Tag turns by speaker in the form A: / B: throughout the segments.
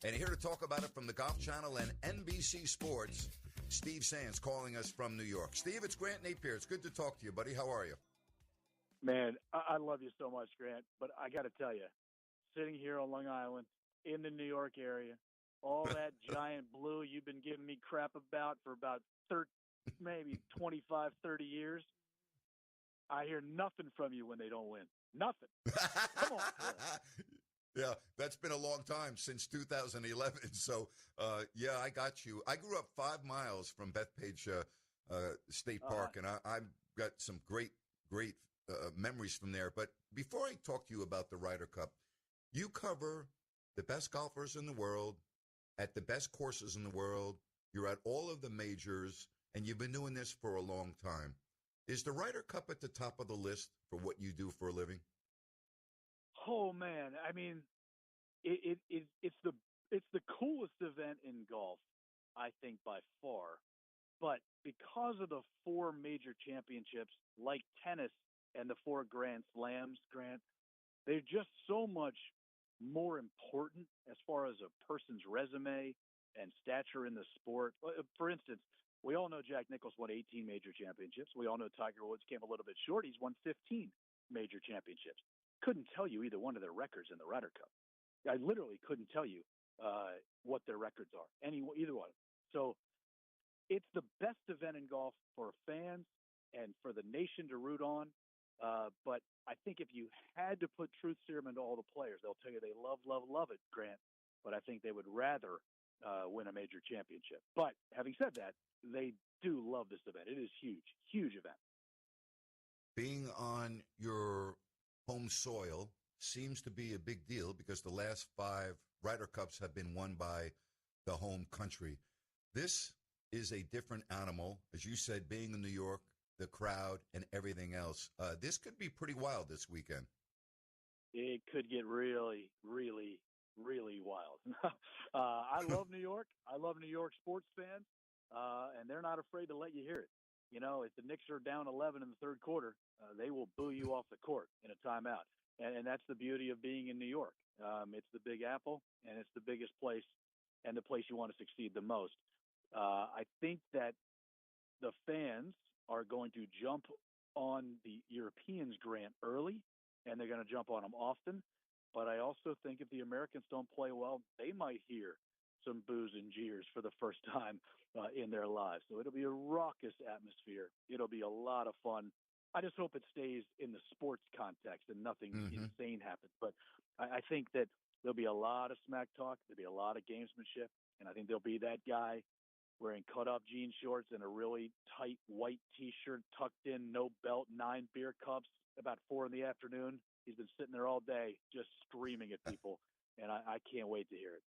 A: And here to talk about it from the Golf Channel and NBC Sports, Steve Sands calling us from New York. Steve, it's Grant Napier. It's good to talk to you, buddy. How are you?
B: Man, I love you so much, Grant. But I got to tell you, sitting here on Long Island in the New York area, all that giant blue you've been giving me crap about for about 30, maybe 25, 30 years, I hear nothing from you when they don't win. Nothing. Come on.
A: Yeah, that's been a long time, since 2011. So, yeah, I got you. I grew up 5 miles from Bethpage State Park, and I've got some great memories from there. But before I talk to you about the Ryder Cup, you cover the best golfers in the world at the best courses in the world. You're at all of the majors, and you've been doing this for a long time. Is the Ryder Cup at the top of the list for what you do for a living?
B: Oh man, I mean, it's the coolest event in golf, I think, by far. But because of the 4 major championships, like tennis and the 4 Grand Slams, Grant, they're just so much more important as far as a person's resume and stature in the sport. For instance, we all know Jack Nicklaus won 18 major championships. We all know Tiger Woods came a little bit short. He's won 15 major championships. Couldn't tell you either one of their records in the Ryder Cup. I literally couldn't tell you what their records are, either one. So it's the best event in golf for fans and for the nation to root on. But I think if you had to put truth serum into all the players, they'll tell you they love it, Grant. But I think they would rather win a major championship. But having said that, they do love this event. It is huge, huge event.
A: Being on your home soil seems to be a big deal because the last 5 Ryder Cups have been won by the home country. This is a different animal, as you said, being in New York, the crowd, and everything else. This could be pretty wild this weekend.
B: It could get really, really, really wild. I love New York. I love New York sports fans, and they're not afraid to let you hear it. You know, if the Knicks are down 11 in the third quarter, they will boo you off the court in a timeout. And that's the beauty of being in New York. It's the Big Apple, and it's the biggest place and the place you want to succeed the most. I think that the fans are going to jump on the Europeans, Grant, early, and they're going to jump on them often. But I also think if the Americans don't play well, they might hear some boos and jeers for the first time in their lives. So it'll be a raucous atmosphere. It'll be a lot of fun. I just hope it stays in the sports context and nothing insane happens. But I think that there'll be a lot of smack talk. There'll be a lot of gamesmanship. And I think there'll be that guy wearing cut-off jean shorts and a really tight white T-shirt tucked in, no belt, 9 beer cups, about 4 in the afternoon. He's been sitting there all day just screaming at people, and I can't wait to hear it.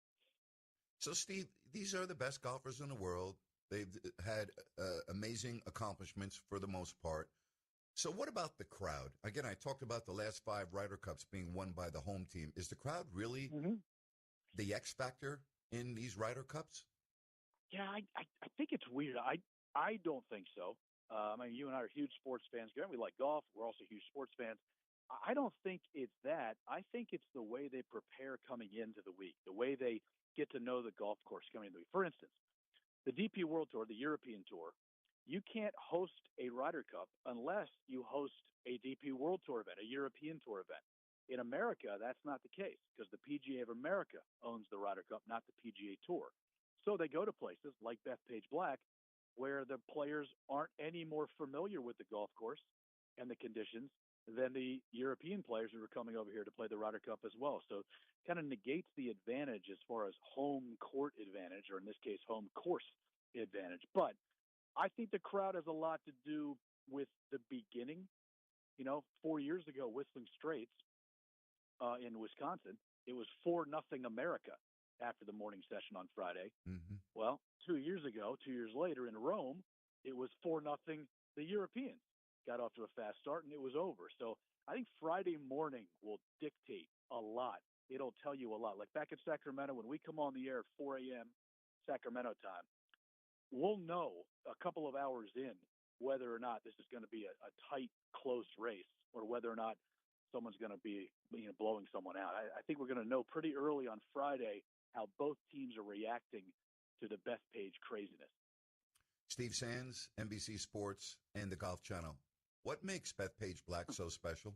A: So, Steve, these are the best golfers in the world. They've had amazing accomplishments for the most part. So what about the crowd? Again, I talked about the last 5 Ryder Cups being won by the home team. Is the crowd really the X factor in these Ryder Cups?
B: Yeah, I think it's weird. I don't think so. I mean, you and I are huge sports fans. We like golf. We're also huge sports fans. I don't think it's that. I think it's the way they prepare coming into the week, the way they get to know the golf course coming into the week. For instance, the DP World Tour, the European Tour, you can't host a Ryder Cup unless you host a DP World Tour event, a European Tour event. In America, that's not the case because the PGA of America owns the Ryder Cup, not the PGA Tour. So they go to places like Bethpage Black where the players aren't any more familiar with the golf course and the conditions than the European players who are coming over here to play the Ryder Cup as well. So kind of negates the advantage as far as home court advantage, or in this case, home course advantage. But I think the crowd has a lot to do with the beginning. You know, 4 years ago, Whistling Straits in Wisconsin, it was 4-0 America after the morning session on Friday. Well, 2 years ago, 2 years later in Rome, it was 4-0 the Europeans. Got off to a fast start, and it was over. So I think Friday morning will dictate a lot. It'll tell you a lot. Like back in Sacramento, when we come on the air at 4 a.m. Sacramento time, we'll know a couple of hours in whether or not this is going to be a tight, close race or whether or not someone's going to be blowing someone out. I think we're going to know pretty early on Friday how both teams are reacting to the Bethpage craziness.
A: Steve Sands, NBC Sports, and the Golf Channel. What makes Bethpage Black so special?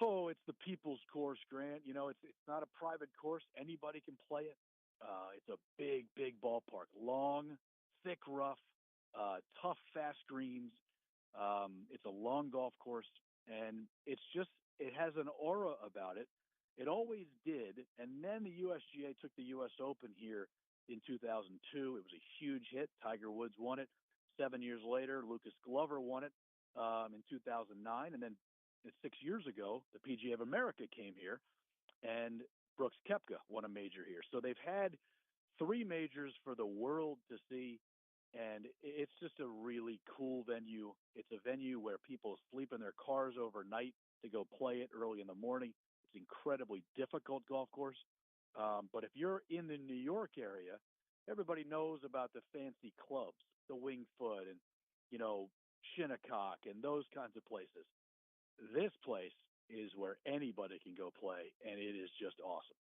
B: Oh, it's the people's course, Grant. It's not a private course. Anybody can play it. It's a big, big ballpark. Long, thick rough, tough, fast greens. It's a long golf course, and it has an aura about it. It always did, and then the USGA took the U.S. Open here in 2002. It was a huge hit. Tiger Woods won it. 7 years later, Lucas Glover won it in 2009, and then 6 years ago, the PGA of America came here, and Brooks Koepka won a major here. So they've had 3 majors for the world to see, and it's just a really cool venue. It's a venue where people sleep in their cars overnight to go play it early in the morning. It's an incredibly difficult golf course. But if you're in the New York area, everybody knows about the fancy clubs, the Winged Foot and, Shinnecock and those kinds of places. This place is where anybody can go play, and it is just awesome.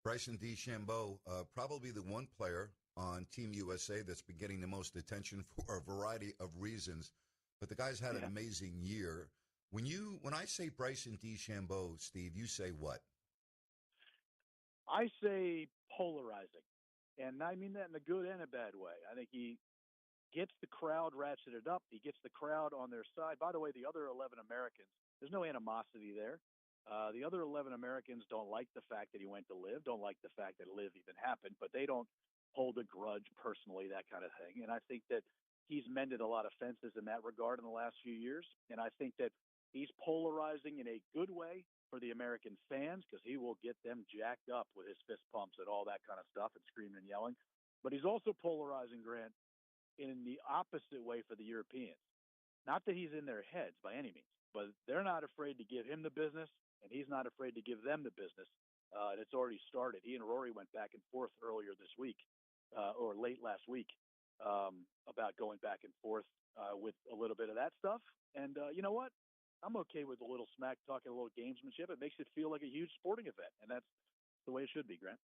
A: Bryson DeChambeau, probably the one player on Team USA that's been getting the most attention for a variety of reasons. But the guy's had an amazing year. When I say Bryson DeChambeau, Steve, you say what?
B: I say polarizing, and I mean that in a good and a bad way. I think he gets the crowd ratcheted up. He gets the crowd on their side. By the way, the other 11 Americans, there's no animosity there. The other 11 Americans don't like the fact that he went to LIV, don't like the fact that LIV even happened, but they don't hold a grudge personally, that kind of thing. And I think that he's mended a lot of fences in that regard in the last few years. And I think that he's polarizing in a good way for the American fans, because he will get them jacked up with his fist pumps and all that kind of stuff and screaming and yelling. But he's also polarizing, Grant, in the opposite way for the Europeans. Not that he's in their heads by any means, but they're not afraid to give him the business, and he's not afraid to give them the business. And it's already started. He and Rory went back and forth earlier this week, or late last week, about going back and forth with a little bit of that stuff. And you know what? I'm okay with a little smack talking, a little gamesmanship. It makes it feel like a huge sporting event, and that's the way it should be, Grant.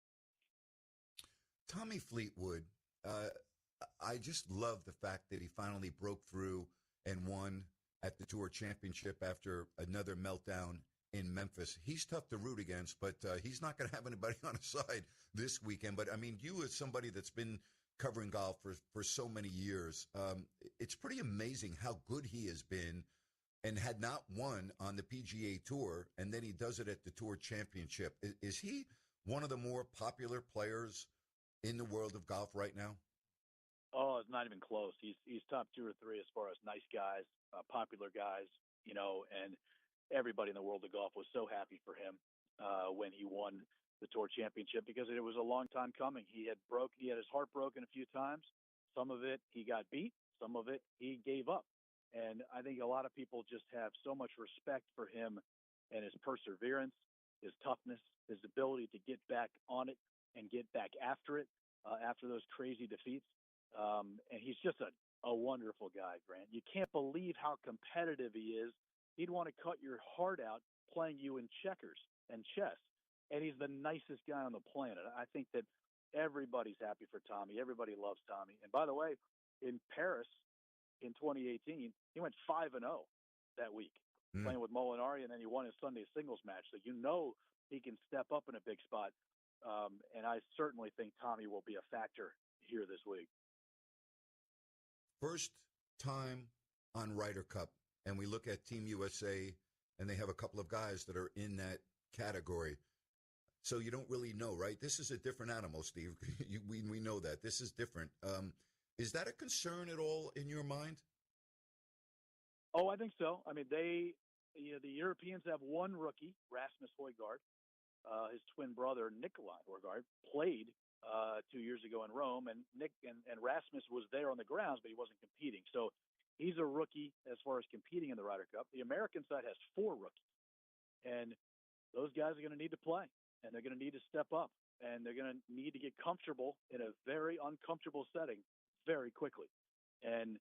A: Tommy Fleetwood, I just love the fact that he finally broke through and won at the Tour Championship after another meltdown in Memphis. He's tough to root against, but he's not going to have anybody on his side this weekend. But, I mean, you as somebody that's been covering golf for so many years, it's pretty amazing how good he has been and had not won on the PGA Tour, and then he does it at the Tour Championship. Is he one of the more popular players in the world of golf right now?
B: Oh, it's not even close. He's top 2 or 3 as far as nice guys, popular guys, and everybody in the world of golf was so happy for him when he won the Tour Championship, because it was a long time coming. He had his heart broken a few times. Some of it he got beat, some of it he gave up. And I think a lot of people just have so much respect for him and his perseverance, his toughness, his ability to get back on it and get back after it after those crazy defeats. And he's just a wonderful guy, Grant. You can't believe how competitive he is. He'd want to cut your heart out playing you in checkers and chess. And he's the nicest guy on the planet. I think that everybody's happy for Tommy. Everybody loves Tommy. And by the way, in Paris in 2018, he went 5-0 that week, playing with Molinari, and then he won his Sunday singles match. So he can step up in a big spot. And I certainly think Tommy will be a factor here this week.
A: First time on Ryder Cup, and we look at Team USA, and they have a couple of guys that are in that category. So you don't really know, right? This is a different animal, Steve. We know that. This is different. Is that a concern at all in your mind?
B: Oh, I think so. I mean, the Europeans have one rookie, Rasmus Højgaard. His twin brother, Nikolai Højgaard, played 2 years ago in Rome, and Rasmus was there on the grounds, but he wasn't competing. So he's a rookie as far as competing in the Ryder Cup. The American side has 4 rookies, and those guys are going to need to play, and they're going to need to step up, and they're going to need to get comfortable in a very uncomfortable setting very quickly. And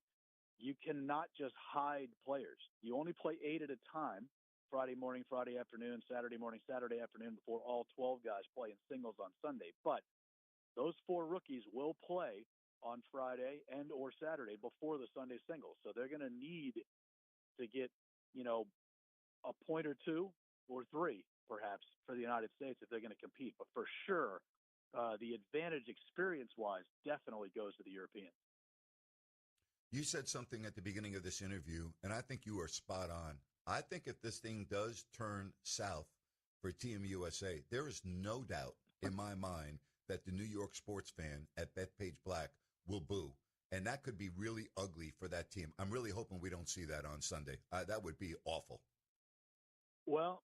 B: you cannot just hide players. You only play 8 at a time Friday morning, Friday afternoon, Saturday morning, Saturday afternoon before all 12 guys play in singles on Sunday. But those 4 rookies will play on Friday and or Saturday before the Sunday singles. So they're going to need to get, a point or 2 or 3 perhaps for the United States if they're going to compete. But for sure, the advantage experience-wise definitely goes to the Europeans.
A: You said something at the beginning of this interview, and I think you are spot on. I think if this thing does turn south for Team USA, there is no doubt in my mind that the New York sports fan at Bethpage Black will boo. And that could be really ugly for that team. I'm really hoping we don't see that on Sunday. That would be awful.
B: Well,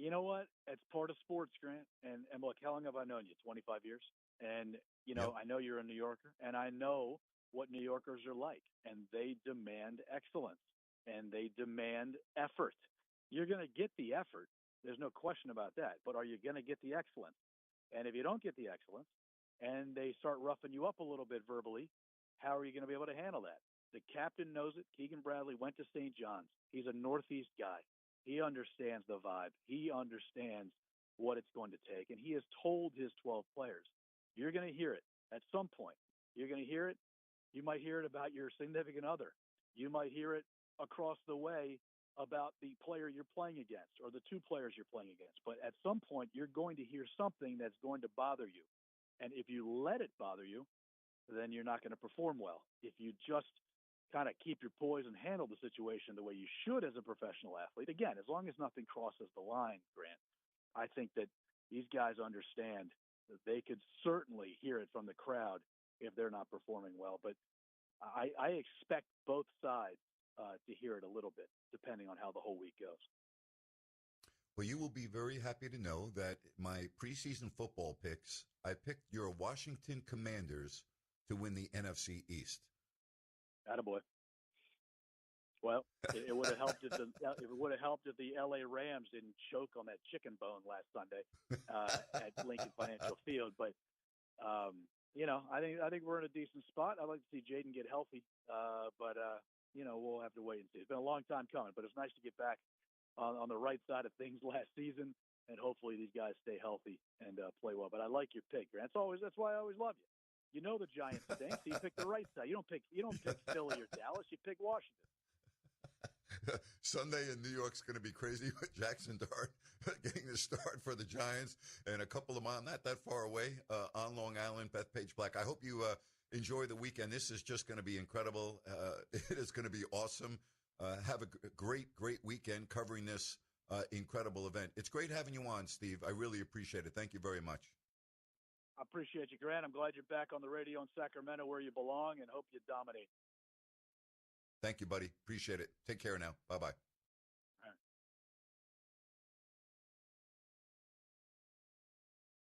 B: you know what? It's part of sports, Grant. And look, how long have I known you? 25 years. And,
A: Yep.
B: I know you're a New Yorker, and I know what New Yorkers are like. And they demand excellence, and they demand effort. You're going to get the effort. There's no question about that. But are you going to get the excellence? And if you don't get the excellence and they start roughing you up a little bit verbally, how are you going to be able to handle that? The captain knows it. Keegan Bradley went to St. John's. He's a Northeast guy. He understands the vibe. He understands what it's going to take. And he has told his 12 players, you're going to hear it at some point. You're going to hear it. You might hear it about your significant other. You might hear it across the way about the player you're playing against or the 2 players you're playing against. But at some point, you're going to hear something that's going to bother you. And if you let it bother you, then you're not going to perform well. If you just kind of keep your poise and handle the situation the way you should as a professional athlete, again, as long as nothing crosses the line, Grant, I think that these guys understand that they could certainly hear it from the crowd if they're not performing well. But I expect both sides to hear it a little bit, depending on how the whole week goes.
A: Well, you will be very happy to know that my preseason football picks, I picked your Washington Commanders to win the NFC East.
B: Attaboy. Well, it would have helped if the LA Rams didn't choke on that chicken bone last Sunday at Lincoln Financial Field. But I think we're in a decent spot. I'd like to see Jaden get healthy, but we'll have to wait and see. It's been a long time coming, but it's nice to get back on the right side of things last season, and hopefully these guys stay healthy and play well. But I like your pick, Grant. That's why I always love you. You know the Giants stink, so you pick the right side. You don't pick Philly or Dallas. You pick Washington.
A: Sunday in New York's going to be crazy with Jackson Dart getting the start for the Giants, and a couple of miles not that far away on Long Island, Bethpage Black. I hope you enjoy the weekend. This is just going to be incredible. It is going to be awesome. Have a great weekend covering this incredible event. It's great having you on, Steve. I really appreciate it. Thank you very much.
B: I appreciate you, Grant. I'm glad you're back on the radio in Sacramento where you belong, and hope you dominate.
A: Thank you, buddy. Appreciate it. Take care now. Bye-bye.